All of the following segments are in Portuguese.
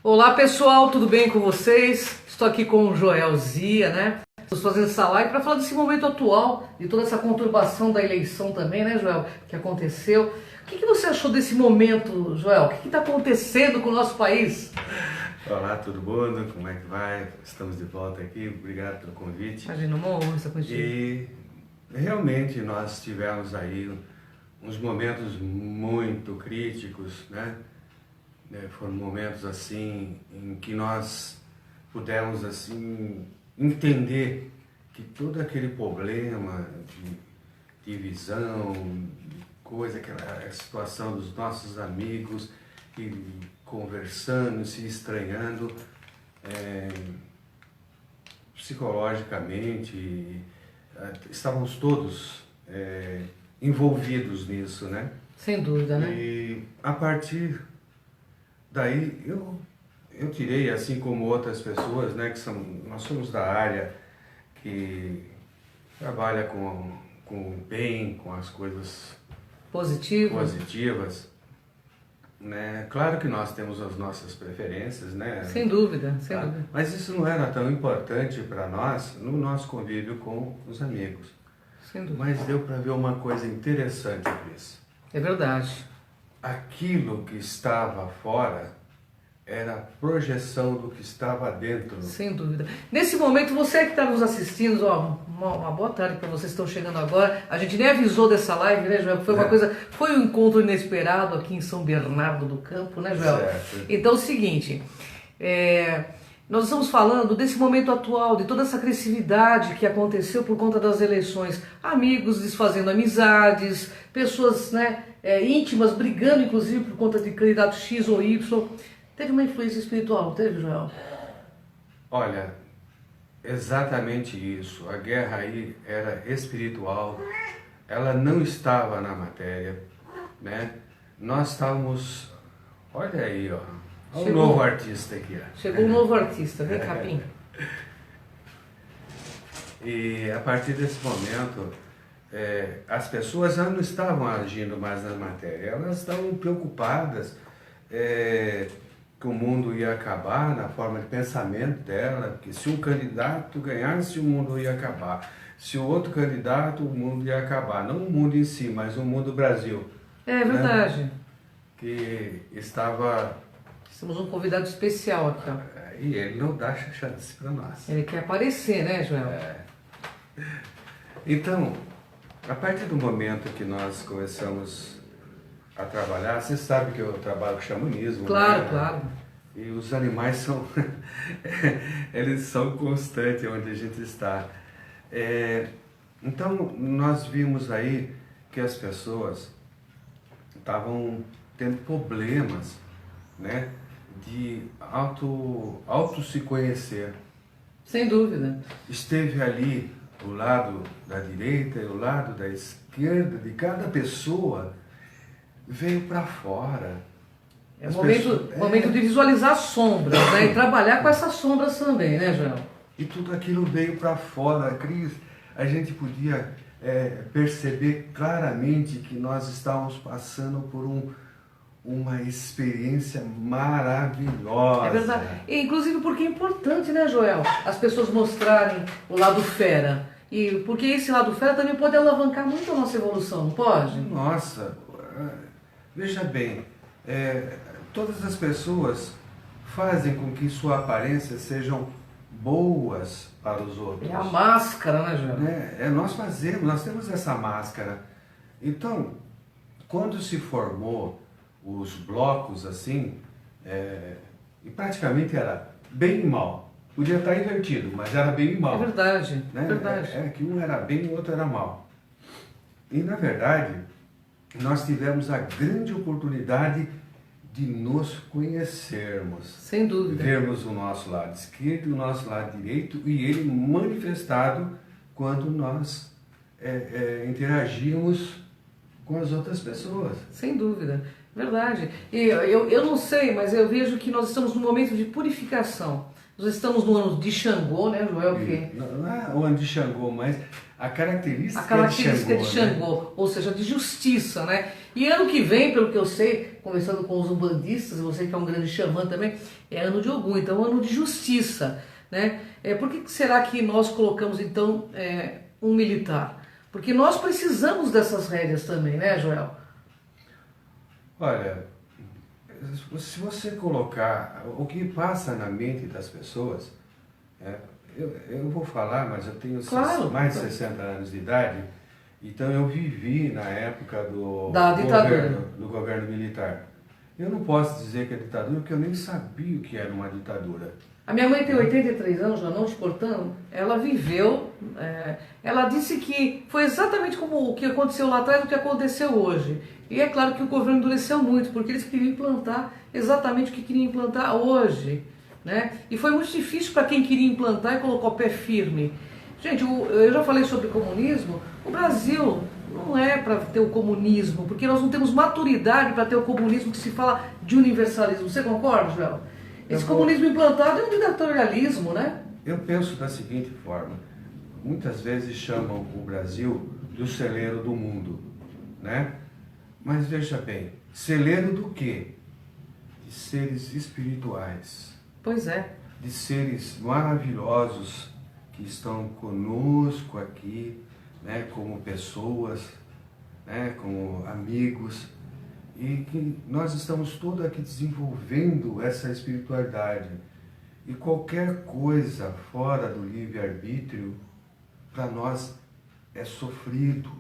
Olá pessoal, tudo bem com vocês? Estou aqui com o Joel Zia, né? Estamos fazendo essa live para falar desse momento atual, de toda essa conturbação da eleição também, né, Joel? Que aconteceu. O que você achou desse momento, Joel? O que está acontecendo com o nosso país? Olá, tudo bom? Como é que vai? Estamos de volta aqui, obrigado pelo convite. Imagina, uma honra estar contigo. E realmente nós tivemos aí uns momentos muito críticos, né? Foram momentos assim em que nós pudemos assim entender que todo aquele problema de divisão, coisa, aquela situação dos nossos amigos e conversando, se estranhando psicologicamente, estávamos todos envolvidos nisso, né? Sem dúvida, né? E a partir daí eu tirei, assim como outras pessoas, né, nós somos da área que trabalha com o bem, com as coisas positivas, né? Claro que nós temos as nossas preferências, né? Sem dúvida, sem dúvida. Mas isso não era tão importante para nós no nosso convívio com os amigos. Sem dúvida. Mas deu para ver uma coisa interessante, Cris. É verdade. Aquilo que estava fora era a projeção do que estava dentro. Sem dúvida. Nesse momento, você que está nos assistindo, ó, uma boa tarde para vocês que estão chegando agora. A gente nem avisou dessa live, né, Joel? Foi uma coisa, foi um encontro inesperado aqui em São Bernardo do Campo, né, Joel? Certo. Então é o seguinte, nós estamos falando desse momento atual, de toda essa agressividade que aconteceu por conta das eleições. Amigos desfazendo amizades, pessoas, né, íntimas brigando, inclusive, por conta de candidato X ou Y. Teve uma influência espiritual, não teve, Joel? Olha, exatamente isso. A guerra aí era espiritual, ela não estava na matéria, né? Nós estávamos, olha aí, ó, olha o novo artista aqui, ó. Chegou um novo artista, vem cá, Pim. E a partir desse momento, as pessoas já não estavam agindo mais na matéria, elas estavam preocupadas que o mundo ia acabar na forma de pensamento dela, que se um candidato ganhasse, o mundo ia acabar. Se o outro candidato, o mundo ia acabar. Não o mundo em si, mas o mundo Brasil. É verdade. Né? Que estava... Temos um convidado especial aqui, ó. E ele não dá chance para nós. Ele quer aparecer, né, Joel? Então, a partir do momento que nós começamos a trabalhar, você sabe que eu trabalho com xamanismo, claro, né? Claro. E os animais são, eles são constantes onde a gente está. Então, nós vimos aí que as pessoas estavam tendo problemas, né, de auto se conhecer. Sem dúvida. Esteve ali o lado da direita e o lado da esquerda de cada pessoa veio para fora. É um momento de visualizar sombras, né? E trabalhar com essas sombras também, né, Joel? E tudo aquilo veio para fora, Cris. A gente podia perceber claramente que nós estávamos passando por uma experiência maravilhosa. É verdade. E, inclusive porque é importante, né, Joel? As pessoas mostrarem o lado fera. E porque esse lado fera também pode alavancar muito a nossa evolução, não pode? Nossa, veja bem, todas as pessoas fazem com que sua aparência sejam boas para os outros. É a máscara, né, Joel? Nós temos essa máscara. Então, quando se formou os blocos assim, e praticamente era bem e mal. Podia estar invertido, mas era bem e mal. É verdade, né? é verdade. Que um era bem e o outro era mal. E, na verdade, nós tivemos a grande oportunidade de nos conhecermos. Sem dúvida. Vermos o nosso lado esquerdo e o nosso lado direito, e ele manifestado quando nós interagimos com as outras pessoas. Sem dúvida, verdade. E eu não sei, mas eu vejo que nós estamos num momento de purificação. Nós estamos no ano de Xangô, né, Joel? Não é o ano de Xangô, mas a característica de Xangô, né? ou seja, de justiça, né? E ano que vem, pelo que eu sei, conversando com os umbandistas, você que é um grande xamã também, é ano de Ogum, então é ano de justiça, né? Por que será que nós colocamos então um militar? Porque nós precisamos dessas rédeas também, né, Joel? Olha, se você colocar o que passa na mente das pessoas, é, eu vou falar, mas eu tenho Claro, mais de 60 anos de idade, então eu vivi na época da ditadura. do governo militar. Eu não posso dizer que é ditadura, porque eu nem sabia o que era uma ditadura. A minha mãe tem 83 anos, já não te cortando, ela viveu, ela disse que foi exatamente como o que aconteceu lá atrás, o que aconteceu hoje. E é claro que o governo endureceu muito, porque eles queriam implantar exatamente o que queriam implantar hoje, né? E foi muito difícil para quem queria implantar e colocou o pé firme. Gente, eu já falei sobre comunismo, o Brasil não é para ter o comunismo, porque nós não temos maturidade para ter o comunismo que se fala de universalismo. Você concorda, Joel? Esse comunismo implantado é um ditatorialismo, né? Eu penso da seguinte forma, muitas vezes chamam o Brasil do celeiro do mundo, né? Mas veja bem, celeiro do quê? De seres espirituais, Pois é. de seres maravilhosos que estão conosco aqui, né, como pessoas, né, como amigos, e que nós estamos todos aqui desenvolvendo essa espiritualidade. E qualquer coisa fora do livre-arbítrio, para nós é sofrido.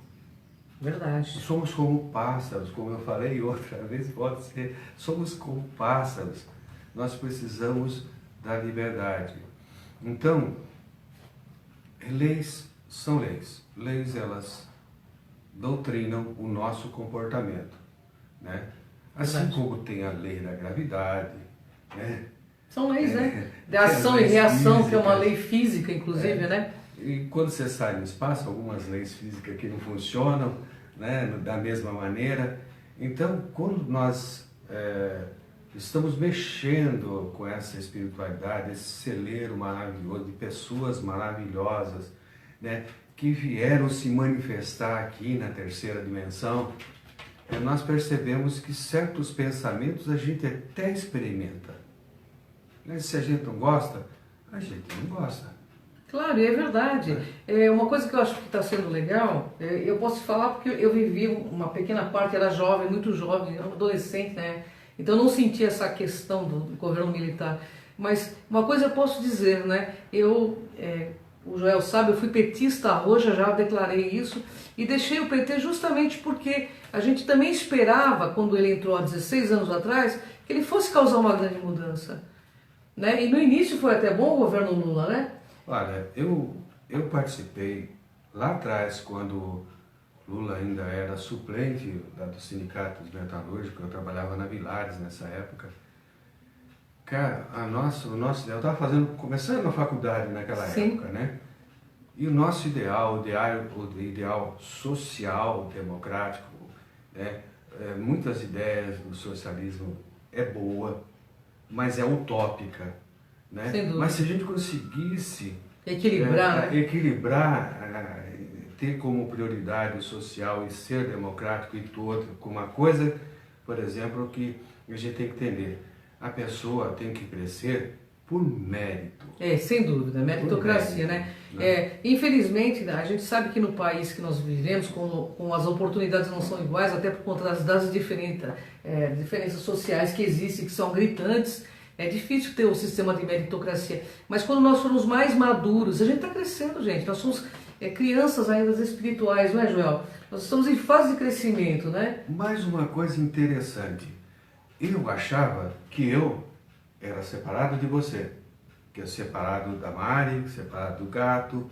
Verdade. Somos como pássaros, como eu falei outra vez, pode ser, somos como pássaros. Nós precisamos da liberdade. Então, leis são leis. Leis, elas doutrinam o nosso comportamento, né? Assim como tem a lei da gravidade, né? São leis, né? De ação e reação, que é uma lei física, inclusive, né? E quando você sai no espaço, algumas leis físicas que não funcionam, né, da mesma maneira. Então, quando nós estamos mexendo com essa espiritualidade, esse celeiro maravilhoso, de pessoas maravilhosas, né, que vieram se manifestar aqui na terceira dimensão, nós percebemos que certos pensamentos a gente até experimenta. Mas se a gente não gosta, a gente não gosta. Claro, e é verdade. Uma coisa que eu acho que está sendo legal, eu posso falar porque eu vivi uma pequena parte, era jovem, muito jovem, adolescente, né? Então eu não senti essa questão do governo militar. Mas uma coisa eu posso dizer, né? O Joel sabe, eu fui petista roxa, já declarei isso, e deixei o PT justamente porque a gente também esperava, quando ele entrou há 16 anos atrás, que ele fosse causar uma grande mudança, né? E no início foi até bom o governo Lula, né? Olha, eu participei lá atrás, quando Lula ainda era suplente do Sindicato dos Metalúrgicos, eu trabalhava na Vilares nessa época. Cara, o nosso ideal, eu estava começando a faculdade naquela época, né? E o nosso ideal, o ideal social, democrático, né? Muitas ideias do socialismo é boa, mas é utópica, né? Sem dúvida. Mas se a gente conseguisse equilibrar, ter como prioridade o social e ser democrático e todo, com uma coisa, por exemplo, que a gente tem que entender, a pessoa tem que crescer por mérito. Sem dúvida, meritocracia, né? Infelizmente, a gente sabe que no país que nós vivemos, com as oportunidades não são iguais, até por conta das diferenças sociais que existem, que são gritantes, é difícil ter um sistema de meritocracia. Mas quando nós formos mais maduros, a gente está crescendo, gente. Nós somos crianças ainda espirituais, não é, Joel? Nós estamos em fase de crescimento, né? Mais uma coisa interessante. Eu achava que eu era separado de você, que é separado da Mari, separado do gato.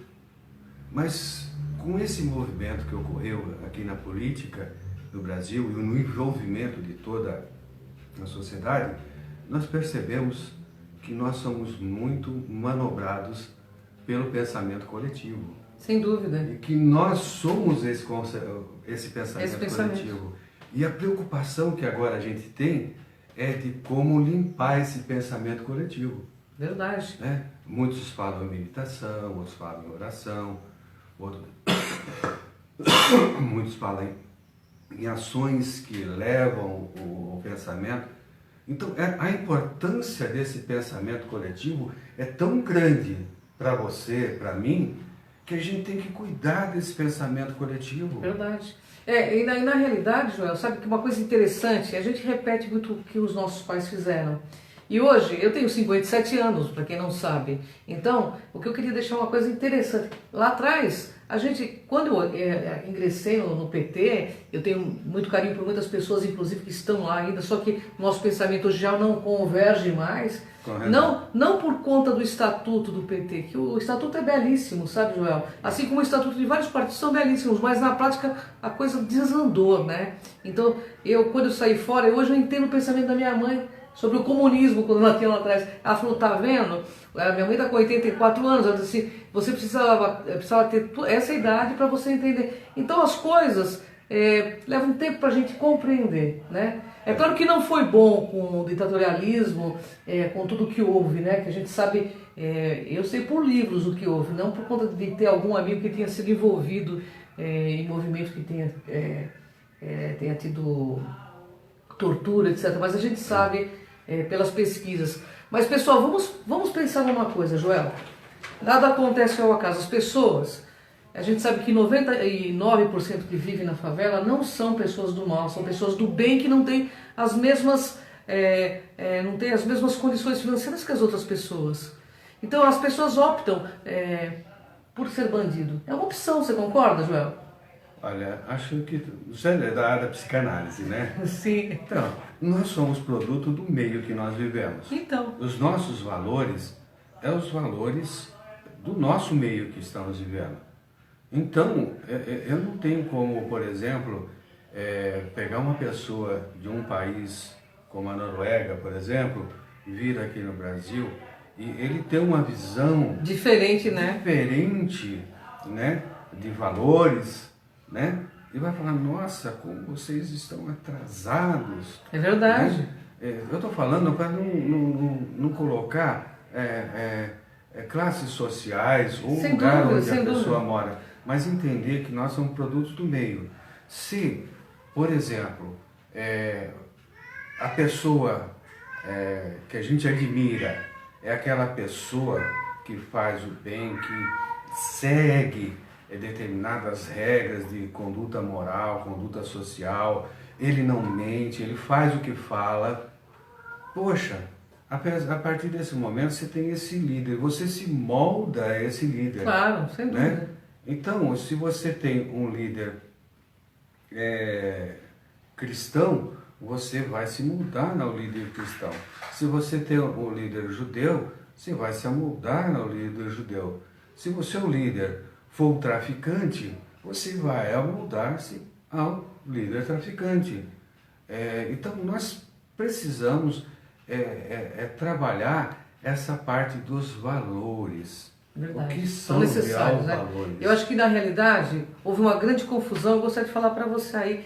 Mas com esse movimento que ocorreu aqui na política do Brasil e no envolvimento de toda a sociedade, nós percebemos que nós somos muito manobrados pelo pensamento coletivo. Sem dúvida. E que nós somos esse pensamento coletivo. E a preocupação que agora a gente tem é de como limpar esse pensamento coletivo. Verdade. Né? Muitos falam em meditação, outros falam em oração, muitos falam em ações que levam o pensamento. Então, a importância desse pensamento coletivo é tão grande para você, para mim, que a gente tem que cuidar desse pensamento coletivo. Verdade. E na realidade, Joel, sabe que uma coisa interessante, a gente repete muito o que os nossos pais fizeram. E hoje, eu tenho 57 anos, para quem não sabe. Então, o que eu queria deixar uma coisa interessante. Lá atrás, a gente, quando eu ingressei no PT, eu tenho muito carinho por muitas pessoas, inclusive, que estão lá ainda, só que nosso pensamento hoje já não converge mais. Correto. Não por conta do estatuto do PT, que o estatuto é belíssimo, sabe, Joel? Assim como o estatuto de vários partidos são belíssimos, mas na prática a coisa desandou, né? Então, quando eu saí fora, hoje eu entendo o pensamento da minha mãe sobre o comunismo, quando ela tinha lá atrás. Ela falou, tá vendo? A minha mãe está com 84 anos, ela disse assim, você precisava ter essa idade para você entender. Então as coisas levam tempo para a gente compreender, né? É claro que não foi bom com o ditatorialismo, com tudo que houve, né? Que a gente sabe, eu sei por livros o que houve, não por conta de ter algum amigo que tenha sido envolvido em movimentos que tenha tido tortura, etc. Mas a gente sabe pelas pesquisas. Mas, pessoal, vamos pensar numa coisa, Joel. Nada acontece ao acaso. As pessoas, a gente sabe que 99% que vivem na favela não são pessoas do mal, são pessoas do bem que não têm as mesmas, não têm as mesmas condições financeiras que as outras pessoas. Então, as pessoas optam por ser bandido. É uma opção, você concorda, Joel? Olha, acho que você é da área da psicanálise, né? Sim. Então, nós somos produto do meio que nós vivemos. Então. Os nossos valores os valores do nosso meio que estamos vivendo. Então, eu não tenho como, por exemplo, pegar uma pessoa de um país como a Noruega, por exemplo, vir aqui no Brasil e ele ter uma visão diferente, né? Diferente, né? De valores, né? E vai falar, nossa, como vocês estão atrasados. É verdade. Né? Eu estou falando para não colocar classes sociais ou sem lugar dúvida, onde a dúvida. pessoa mora, mas entender que nós somos produtos do meio. Se, por exemplo, a pessoa que a gente admira é aquela pessoa que faz o bem, que segue determinadas regras de conduta moral, conduta social, ele não mente, ele faz o que fala. Poxa, a partir desse momento você tem esse líder, você se molda a esse líder. Claro, sem dúvida. Né? Então, se você tem um líder cristão, você vai se moldar ao líder cristão. Se você tem um líder judeu, você vai se amoldar ao líder judeu. Se o seu líder for um traficante, você vai amoldar-se ao líder traficante. Então, nós precisamos trabalhar essa parte dos valores. Verdade. O que são necessários, né? valores? Eu acho que na realidade houve uma grande confusão. Eu gostaria de falar para você aí.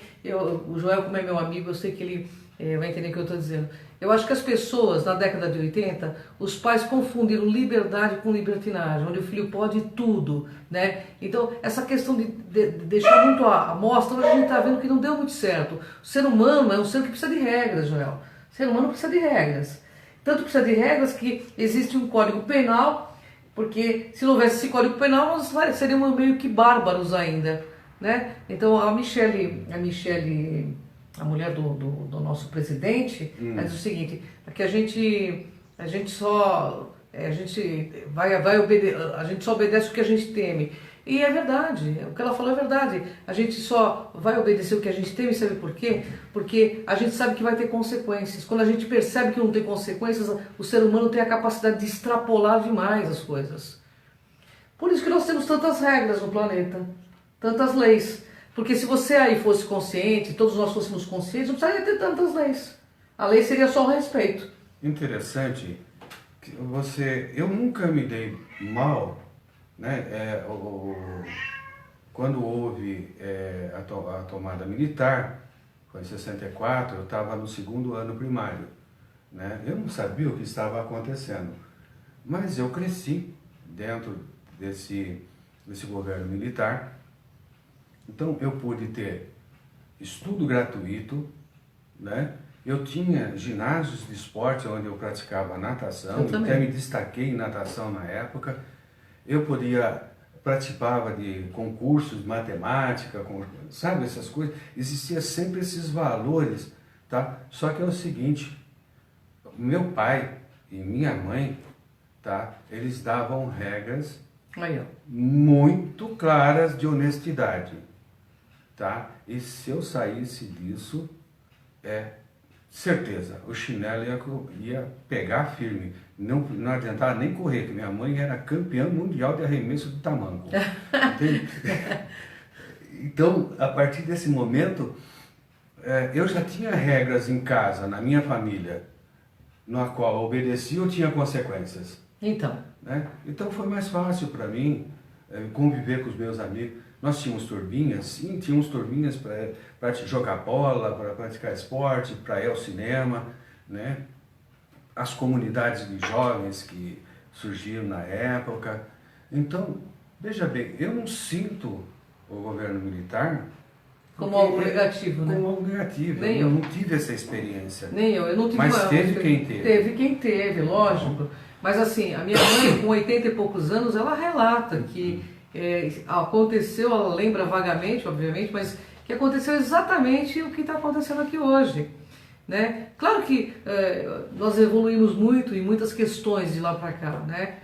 O Joel, como é meu amigo, eu sei que ele vai entender o que eu estou dizendo. Eu acho que as pessoas, na década de 80, os pais confundiram liberdade com libertinagem, onde o filho pode tudo, né? Então, essa questão de deixar muito à mostra, hoje a gente está vendo que não deu muito certo. O ser humano é um ser que precisa de regras, Joel. O ser humano precisa de regras. Tanto precisa de regras que existe um código penal, porque se não houvesse esse código penal, nós seríamos meio que bárbaros ainda, né? Então, a Michele, a mulher do nosso presidente, diz o seguinte, que a gente só obedece o que a gente teme. E é verdade, o que ela falou é verdade. A gente só vai obedecer o que a gente teme, sabe por quê? Porque a gente sabe que vai ter consequências. Quando a gente percebe que não tem consequências, o ser humano tem a capacidade de extrapolar demais as coisas. Por isso que nós temos tantas regras no planeta, tantas leis. Porque se você aí fosse consciente, todos nós fôssemos conscientes, não precisaria ter tantas leis. A lei seria só o respeito. Interessante que eu nunca me dei mal, né? Quando houve a tomada militar, foi em 64, eu estava no 2º ano primário, né? Eu não sabia o que estava acontecendo, mas eu cresci dentro desse governo militar. Então eu pude ter estudo gratuito, né? Eu tinha ginásios de esporte onde eu praticava natação, Eu também. até me destaquei em natação na época. Eu participava de concursos de matemática, sabe, essas coisas. Existia sempre esses valores, tá? Só que é o seguinte, meu pai e minha mãe, tá? Eles davam regras Aí, ó. muito claras de honestidade, tá? E se eu saísse disso, certeza, o chinelo ia pegar firme. Não adiantava nem correr, que minha mãe era campeã mundial de arremesso do tamanco. Entende? Então, a partir desse momento, eu já tinha regras em casa, na minha família, na qual eu obedecia ou tinha consequências. Então. Né? Então foi mais fácil para mim conviver com os meus amigos. Nós tínhamos turminhas, sim, tínhamos turminhas para jogar bola, para praticar esporte, para ir ao cinema, né? As comunidades de jovens que surgiram na época. Então, veja bem, eu não sinto o governo militar Como algo negativo, né? como algo negativo. Nem eu eu. não tive essa experiência. Nem eu não tive Mas uma- teve quem teve. Teve quem teve, lógico. Mas assim, a minha mãe, com 80 e poucos anos, ela relata que aconteceu, ela lembra vagamente, obviamente, mas que aconteceu exatamente o que está acontecendo aqui hoje. Né? Claro que nós evoluímos muito em muitas questões de lá para cá, né?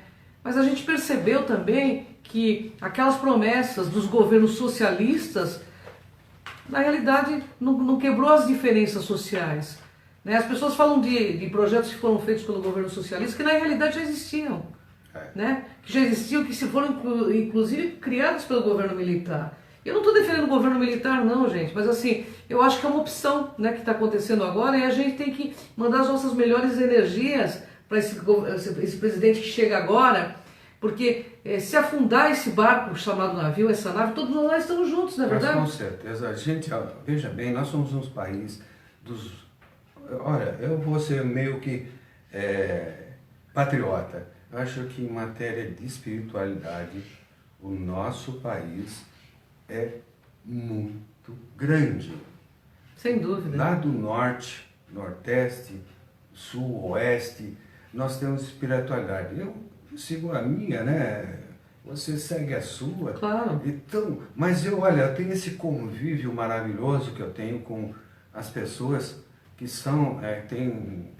Mas a gente percebeu também que aquelas promessas dos governos socialistas, na realidade, não quebrou as diferenças sociais. Né? As pessoas falam de projetos que foram feitos pelo governo socialista que na realidade já existiam. Né? Que já existiam, que se foram inclusive criados pelo governo militar. Eu não estou defendendo o governo militar não, gente, mas assim, eu acho que é uma opção, né, que está acontecendo agora e a gente tem que mandar as nossas melhores energias para esse presidente que chega agora, porque se afundar esse barco chamado navio, essa nave, todos nós estamos juntos, não é Mas verdade? com certeza, gente, ó, veja bem, nós somos um país dos... Olha, eu vou ser meio que patriota. Eu acho que em matéria de espiritualidade, o nosso país é muito grande. Sem dúvida. Lá do norte, nordeste, sul, oeste, nós temos espiritualidade. Eu sigo a minha, né? Você segue a sua. Claro. Então, mas eu tenho esse convívio maravilhoso que eu tenho com as pessoas que têm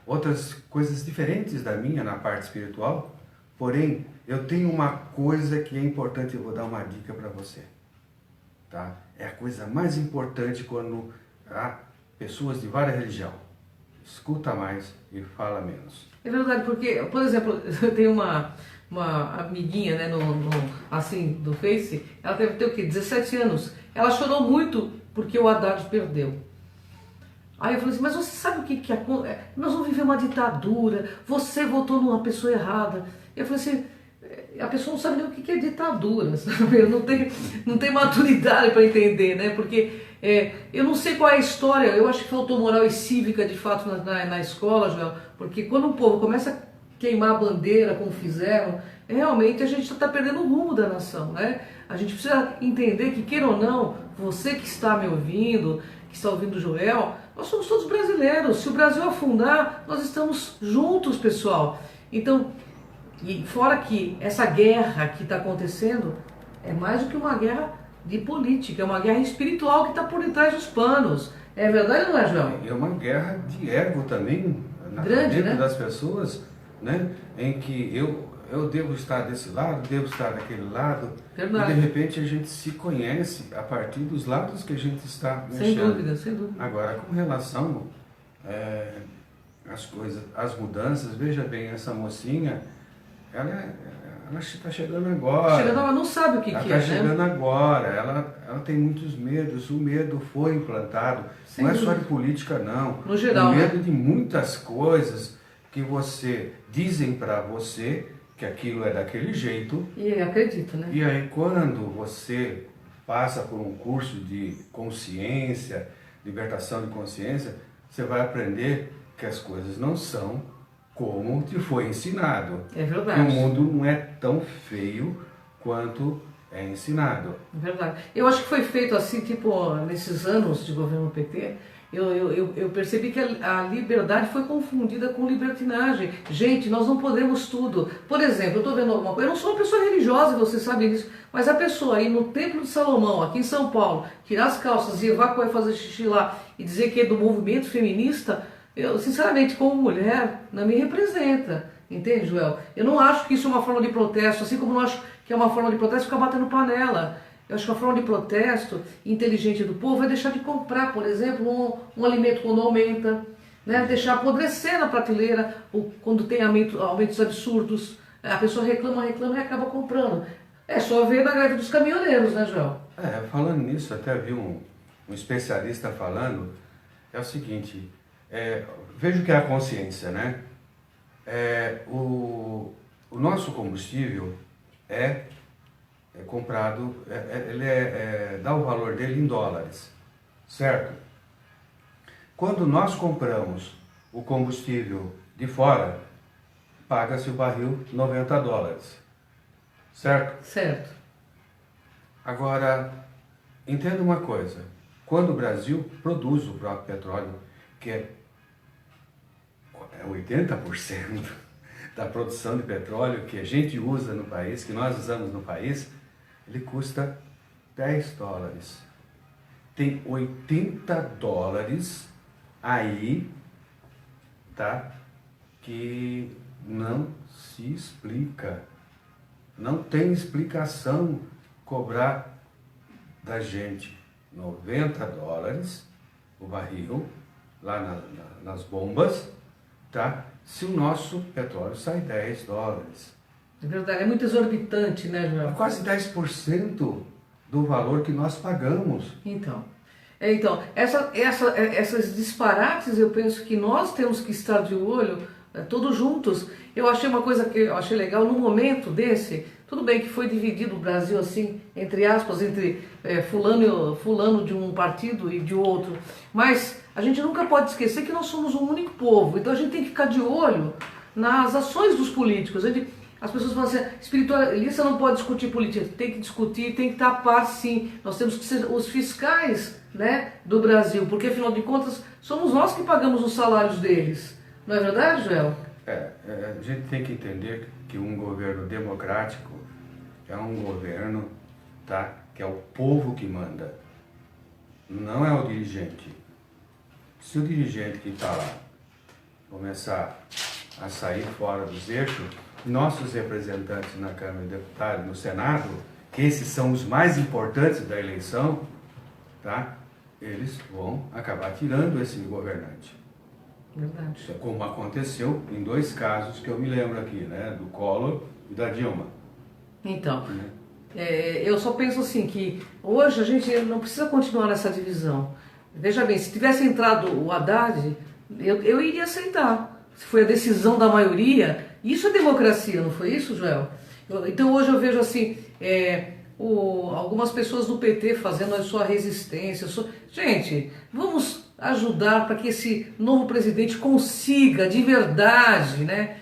outras coisas diferentes da minha na parte espiritual, porém, eu tenho uma coisa que é importante, eu vou dar uma dica para você, tá? É a coisa mais importante quando há pessoas de várias religiões. Escuta mais e fala menos. É verdade, porque, por exemplo, eu tenho uma amiguinha, né, assim, do Face, ela deve ter o quê? 17 anos. Ela chorou muito porque o Haddad perdeu. Aí eu falei assim, mas você sabe o que acontece? Nós vamos viver uma ditadura, você votou numa pessoa errada. Eu falei assim, a pessoa não sabe nem o que é ditadura, sabe? Não tem maturidade para entender, né? Porque eu não sei qual é a história, eu acho que faltou moral e cívica de fato na escola, Joel, porque quando o povo começa a queimar a bandeira, como fizeram, realmente a gente está perdendo o rumo da nação, né? A gente precisa entender que, queira ou não, você que está me ouvindo, que está ouvindo o Joel, nós somos todos brasileiros. Se o Brasil afundar, nós estamos juntos, pessoal. Então, e fora que essa guerra que está acontecendo é mais do que uma guerra de política, é uma guerra espiritual que está por detrás dos panos. É verdade ou não é, Joel? É uma guerra de ego também, Grande, dentro né? das pessoas, né? Em que eu devo estar desse lado, devo estar daquele lado. Verdade. E de repente a gente se conhece a partir dos lados que a gente está mexendo. Sem dúvida, sem dúvida. Agora, com relação às coisas, às mudanças, veja bem, essa mocinha, ela está chegando agora. Chegando, ela não sabe o que Ela é, está né? chegando agora, ela tem muitos medos, o medo foi implantado, Sem não é só dúvida. de política não, No geral, o medo né? de muitas coisas que dizem para você que aquilo é daquele jeito, E acredito, né? e aí quando você passa por um curso de consciência, libertação de consciência, você vai aprender que as coisas não são como te foi ensinado. É E o verdade. mundo não é tão feio quanto é ensinado. Verdade. Eu acho que foi feito assim, tipo, nesses anos de governo PT, eu percebi que a liberdade foi confundida com libertinagem. Gente, nós não podemos tudo. Por exemplo, eu estou vendo alguma coisa, eu não sou uma pessoa religiosa, você sabe disso, mas a pessoa ir no Templo de Salomão, aqui em São Paulo, tirar as calças e evacuar e fazer xixi lá e dizer que é do movimento feminista, eu, sinceramente, como mulher, não me representa. Entende, Joel? Eu não acho que isso é uma forma de protesto, assim como não acho que é uma forma de protesto ficar batendo panela. Eu acho que a forma de protesto inteligente do povo é deixar de comprar, por exemplo, um alimento quando aumenta, né? Deixar apodrecer na prateleira quando tem aumentos absurdos. A pessoa reclama e acaba comprando. É só ver na greve dos caminhoneiros, né, Joel? Falando nisso, até vi um especialista falando, é o seguinte, veja o que é a consciência, né? O nosso combustível é comprado, dá o valor dele em dólares, certo? Quando nós compramos o combustível de fora, paga-se o barril $90, certo? Certo. Agora, entenda uma coisa, quando o Brasil produz o próprio petróleo, que é 80% da produção de petróleo que a gente usa no país, que nós usamos no país, ele custa $10. Tem $80 aí, tá? Que não se explica. Não tem explicação cobrar da gente $90 o barril, lá nas bombas, tá? Se o nosso petróleo sai $10. É verdade, é muito exorbitante, né, Joel? É quase 10% do valor que nós pagamos. Então, essas disparates eu penso que nós temos que estar de olho, todos juntos. Eu achei uma coisa que eu achei legal no momento desse, tudo bem que foi dividido o Brasil assim, entre aspas, entre fulano de um partido e de outro, mas a gente nunca pode esquecer que nós somos um único povo, então a gente tem que ficar de olho nas ações dos políticos. As pessoas falam assim, espiritualista não pode discutir política, tem que discutir, tem que estar a par sim, nós temos que ser os fiscais, né, do Brasil, porque afinal de contas somos nós que pagamos os salários deles, não é verdade, Joel? A gente tem que entender que um governo democrático é um governo, tá, que é o povo que manda, não é o dirigente. Se o dirigente que está lá começar a sair fora dos eixos, nossos representantes na Câmara de Deputados, no Senado, que esses são os mais importantes da eleição, tá? Eles vão acabar tirando esse governante. Verdade. Como aconteceu em 2 casos que eu me lembro aqui, né? Do Collor e da Dilma. Então, eu só penso assim que hoje a gente não precisa continuar nessa divisão. Veja bem, se tivesse entrado o Haddad, eu iria aceitar. Se foi a decisão da maioria, isso é democracia, não foi isso, Joel? Então hoje eu vejo assim, algumas pessoas do PT fazendo a sua resistência. Gente, vamos ajudar para que esse novo presidente consiga de verdade, né,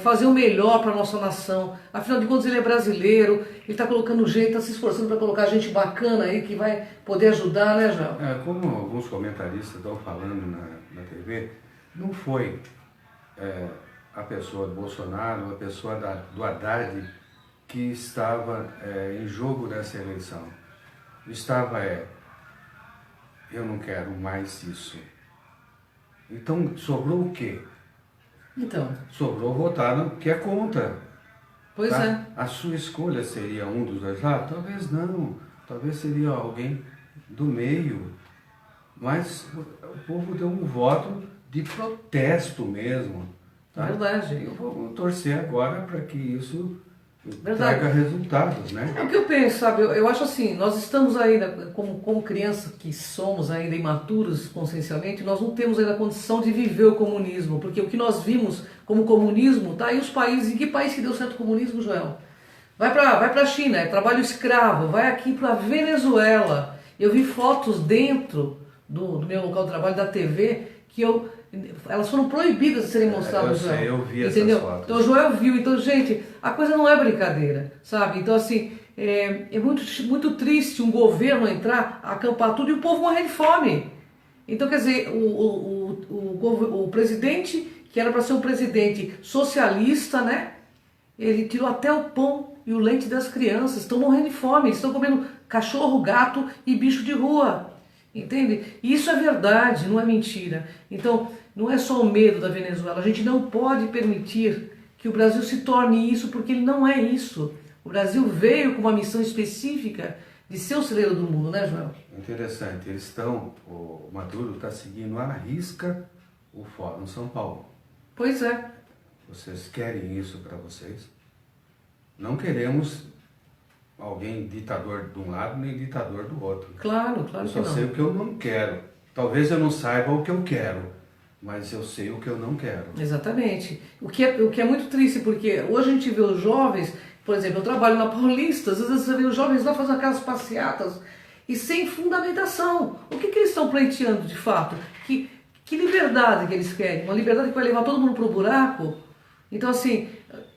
fazer o melhor para a nossa nação. Afinal de contas ele é brasileiro, ele está colocando jeito, está se esforçando para colocar gente bacana aí que vai poder ajudar, né, Joel? Como alguns comentaristas estão falando na TV, não foi a pessoa do Bolsonaro, a pessoa do Haddad que estava em jogo nessa eleição. Estava eu não quero mais isso. Então sobrou o quê? Então. Sobrou votar no que é contra. Pois tá? é. A sua escolha seria um dos dois lados? Talvez não. Talvez seria alguém do meio. Mas o povo deu um voto de protesto mesmo. Tá? Verdade. Eu vou torcer agora para que isso traga resultados, né? É o que eu penso, sabe? Eu acho assim, nós estamos ainda, como criança que somos ainda imaturos consciencialmente, nós não temos ainda a condição de viver o comunismo, porque o que nós vimos como comunismo, tá aí os países, em que país que deu certo o comunismo, Joel? Vai pra China, é trabalho escravo, vai aqui pra Venezuela. Eu vi fotos dentro do meu local de trabalho, da TV, que elas foram proibidas de serem mostradas, Joel. Eu vi entendeu? essas fotos. Então o Joel viu, então gente, a coisa não é brincadeira, sabe? Então assim, é muito triste um governo entrar, acampar tudo e o povo morrer de fome. Então, quer dizer, o presidente, que era para ser um presidente socialista, né? Ele tirou até o pão e o leite das crianças, estão morrendo de fome, estão comendo cachorro, gato e bicho de rua, entende? E isso é verdade, não é mentira. Então, não é só o medo da Venezuela, a gente não pode permitir que o Brasil se torne isso, porque ele não é isso. O Brasil veio com uma missão específica de ser o celeiro do mundo, né, Joel? Interessante, o Maduro está seguindo à risca o Fórum São Paulo. Pois é. Vocês querem isso para vocês? Não queremos alguém ditador de um lado nem ditador do outro. Claro, claro que não. Eu só sei o que eu não quero. Talvez eu não saiba o que eu quero, mas eu sei o que eu não quero. Exatamente. O que é muito triste, porque hoje a gente vê os jovens, por exemplo, eu trabalho na Paulista, às vezes você vê os jovens lá fazendo aquelas passeatas e sem fundamentação. O que eles estão pleiteando de fato? Que liberdade que eles querem? Uma liberdade que vai levar todo mundo para o buraco? Então, assim,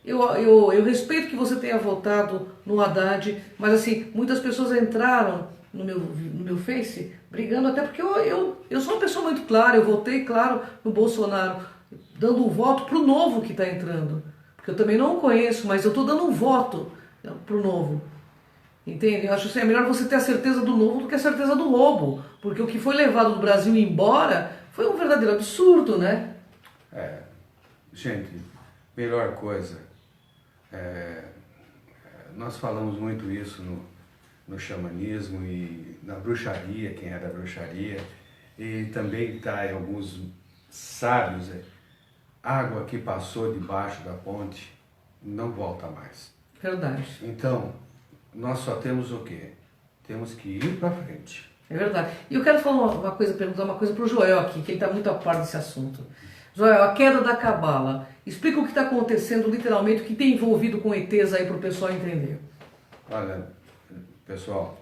eu respeito que você tenha votado no Haddad, mas, assim, muitas pessoas entraram no meu Face brigando, até porque eu sou uma pessoa muito clara, eu votei, claro, no Bolsonaro, dando um voto pro novo que está entrando. Porque eu também não o conheço, mas eu estou dando um voto pro novo. Entende? Eu acho assim, é melhor você ter a certeza do novo do que a certeza do roubo. Porque o que foi levado do Brasil embora foi um verdadeiro absurdo, né? Gente, melhor coisa, nós falamos muito isso no xamanismo e na bruxaria, quem é da bruxaria, e também está em alguns sábios, água que passou debaixo da ponte não volta mais. Verdade. Então, nós só temos o quê? Temos que ir para frente. É verdade. E eu quero falar perguntar uma coisa para o Joel aqui, que ele está muito a par desse assunto. Joel, a queda da cabala. Explica o que está acontecendo, literalmente, o que tem envolvido com ETs aí para o pessoal entender. Olha, pessoal,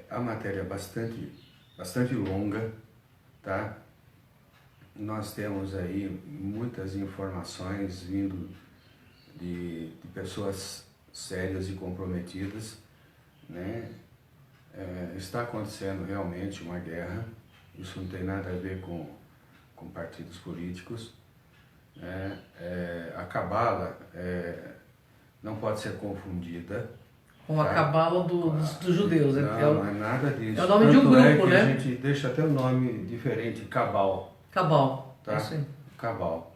a matéria é bastante longa, tá? Nós temos aí muitas informações vindo de pessoas sérias e comprometidas, né? Está acontecendo realmente uma guerra, isso não tem nada a ver com partidos políticos, né? A cabala não pode ser confundida Com a cabala dos judeus. Não é nada disso. É o nome de um grupo, né? A gente deixa até o nome diferente, Cabal. Cabal, Tá? isso aí. Cabal.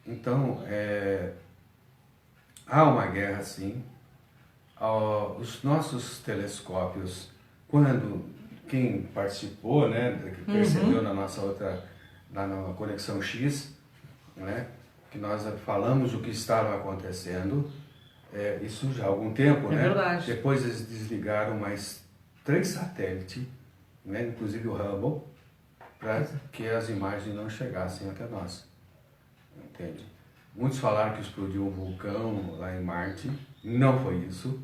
Então, há uma guerra, sim. Os nossos telescópios, quem participou, né, que percebeu na nossa outra, lá na Conexão X, né, que nós falamos o que estava acontecendo, isso já há algum tempo, né? Verdade. Depois eles desligaram mais 3 satélites, né, inclusive o Hubble, para que as imagens não chegassem até nós. Entende? Muitos falaram que explodiu um vulcão lá em Marte, não foi isso.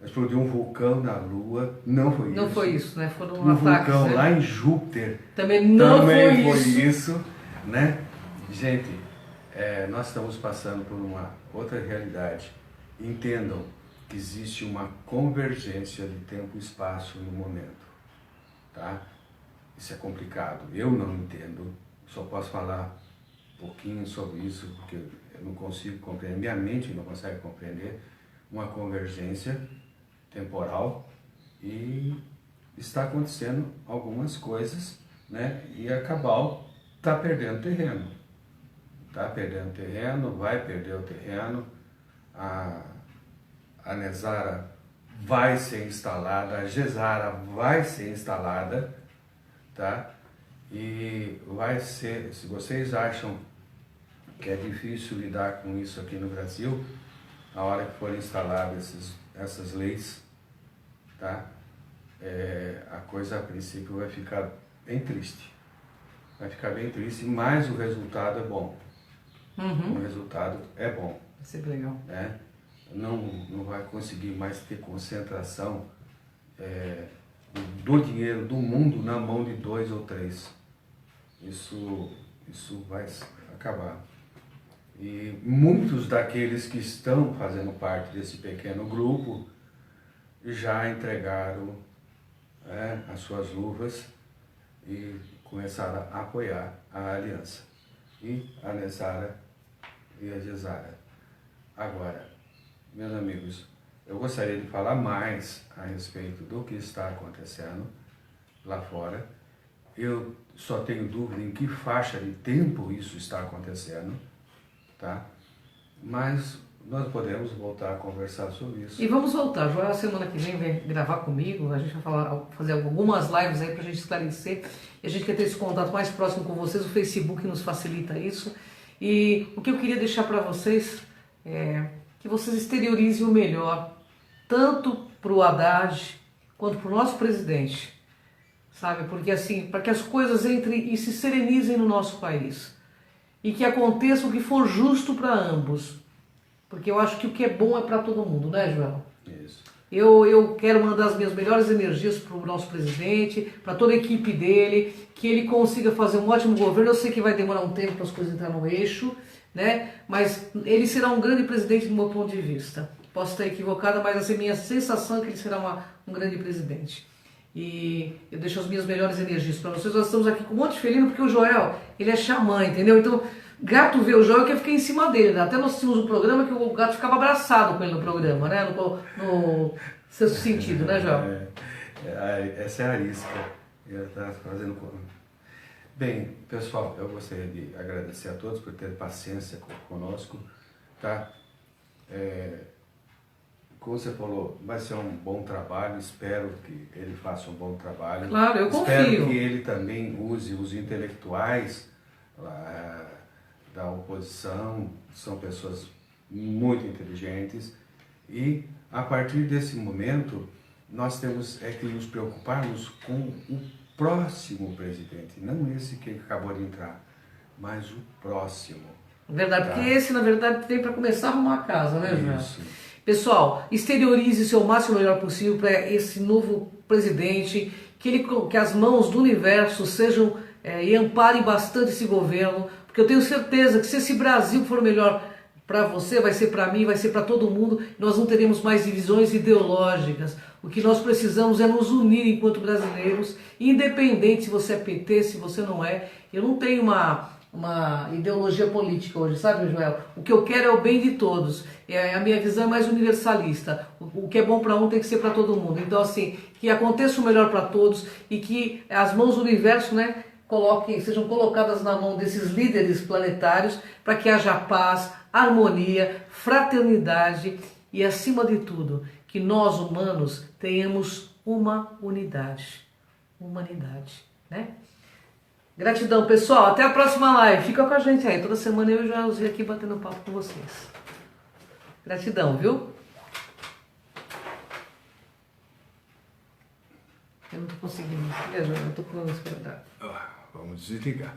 Explodiu um vulcão na Lua, não foi isso. Não foi isso, né? Foram um ataques, vulcão né? lá em Júpiter Também não também foi foi isso. isso, né? Gente, nós estamos passando por uma outra realidade. Entendam que existe uma convergência de tempo e espaço no momento, tá? Isso é complicado, eu não entendo, só posso falar um pouquinho sobre isso, porque eu não consigo compreender, minha mente não consegue compreender uma convergência temporal e está acontecendo algumas coisas, né? E a Cabal está perdendo terreno. Está perdendo terreno, vai perder o terreno, a Nezara vai ser instalada, a Gesara vai ser instalada, tá? E vai ser, se vocês acham que é difícil lidar com isso aqui no Brasil, a hora que forem instaladas essas leis, tá? A coisa a princípio vai ficar bem triste. Vai ficar bem triste, mas o resultado é bom. O resultado é bom. Vai ser legal. Né? Não vai conseguir mais ter concentração do dinheiro do mundo na mão de 2 ou 3. Isso vai acabar. E muitos daqueles que estão fazendo parte desse pequeno grupo já entregaram as suas luvas e começaram a apoiar a aliança. E a Nessara e a Gisara. Agora, meus amigos, eu gostaria de falar mais a respeito do que está acontecendo lá fora. Eu só tenho dúvida em que faixa de tempo isso está acontecendo, tá? Mas nós podemos voltar a conversar sobre isso. E vamos voltar. Joel, semana que vem gravar comigo. A gente vai fazer algumas lives aí pra gente esclarecer. E a gente quer ter esse contato mais próximo com vocês. O Facebook nos facilita isso. E o que eu queria deixar para vocês é que vocês exteriorizem o melhor, tanto para o Haddad quanto para o nosso presidente, sabe? Porque assim, para que as coisas entrem e se serenizem no nosso país e que aconteça o que for justo para ambos, porque eu acho que o que é bom é para todo mundo, né, Joel? Isso. Eu quero mandar as minhas melhores energias para o nosso presidente, para toda a equipe dele, que ele consiga fazer um ótimo governo. Eu sei que vai demorar um tempo para as coisas entrarem no eixo, né? Mas ele será um grande presidente do meu ponto de vista. Posso estar equivocada, mas essa é a minha sensação é que ele será um grande presidente. E eu deixo as minhas melhores energias para vocês. Nós estamos aqui com um monte de felino, porque o Joel, ele é xamã, entendeu? Então, gato vê o Joel quer ficar em cima dele, né? Até nós tínhamos um programa que o gato ficava abraçado com ele no programa, né? No sexto sentido, né, Joel? Essa é a arisca. Ele está fazendo... Bem, pessoal, eu gostaria de agradecer a todos por terem paciência conosco, tá? Como você falou, vai ser um bom trabalho, espero que ele faça um bom trabalho. Claro, eu confio. Espero que ele também use os intelectuais da oposição, são pessoas muito inteligentes, e a partir desse momento nós temos que nos preocuparmos com o próximo presidente, não esse que acabou de entrar, mas o próximo. Verdade, tá? porque esse, na verdade, tem para começar a arrumar a casa, né, Joel? Isso. Pessoal, exteriorize o seu máximo melhor possível para esse novo presidente, que as mãos do universo sejam e amparem bastante esse governo, porque eu tenho certeza que se esse Brasil for melhor para você, vai ser para mim, vai ser para todo mundo, nós não teremos mais divisões ideológicas. O que nós precisamos é nos unir enquanto brasileiros, independente se você é PT, se você não é. Eu não tenho uma ideologia política hoje, sabe, Joel? O que eu quero é o bem de todos. A minha visão é mais universalista. O que é bom para um tem que ser para todo mundo. Então, assim, que aconteça o melhor para todos e que as mãos do universo, né, sejam colocadas na mão desses líderes planetários para que haja paz, harmonia, fraternidade e, acima de tudo, que nós humanos tenhamos uma unidade. Humanidade, né? Gratidão, pessoal. Até a próxima live. Fica com a gente aí. Toda semana eu e o Joelzinho aqui batendo papo com vocês. Gratidão, viu? Eu não tô conseguindo. Eu tô com isso. Vamos desligar.